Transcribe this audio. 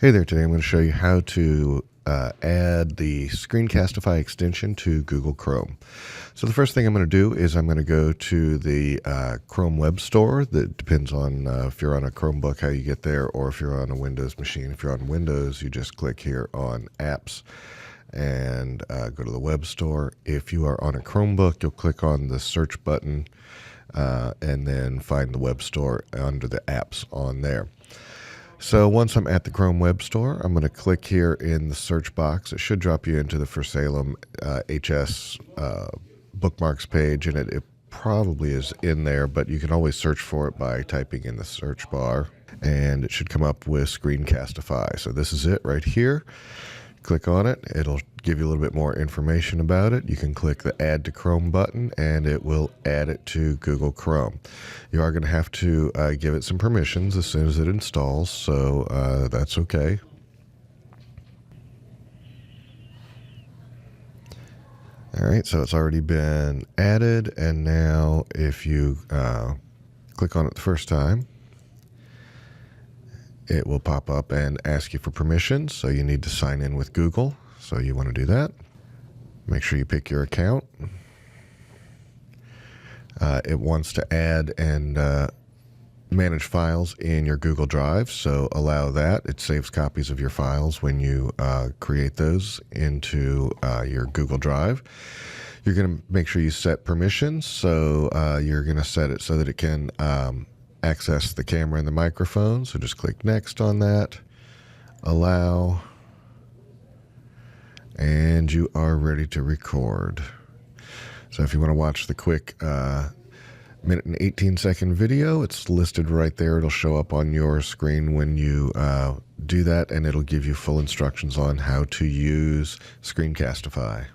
Hey there, today I'm going to show you how to add the Screencastify extension to Google Chrome. So the first thing I'm going to do is I'm going to go to the Chrome Web Store. That depends on if you're on a Chromebook how you get there, or if you're on a Windows machine. If you're on Windows, you just click here on Apps and go to the Web Store. If you are on a Chromebook, you'll click on the search button and then find the Web Store under the apps on there. So once I'm at the Chrome Web Store, I'm going to click here in the search box. It should drop you into the For Salem HS bookmarks page, and it probably is in there, but you can always search for it by typing in the search bar, and it should come up with Screencastify. So this is it right here. Click on it. It'll give you a little bit more information about it. You can click the Add to Chrome button, and it will add it to Google Chrome. You are going to have to give it some permissions as soon as it installs, so that's okay. All right, so it's already been added, and now if you click on it the first time, it will pop up and ask you for permissions, so you need to sign in with Google. So you want to do that. Make sure you pick your account. It wants to add and manage files in your Google Drive, so allow that. It saves copies of your files when you create those into your Google Drive. You're going to make sure you set permissions, so you're going to set it so that it can access the camera and the microphone. So just click Next on that, allow, and you are ready to record. So if you want to watch the quick minute and 18-second video, it's listed right there. It'll show up on your screen when you do that, and it'll give you full instructions on how to use Screencastify.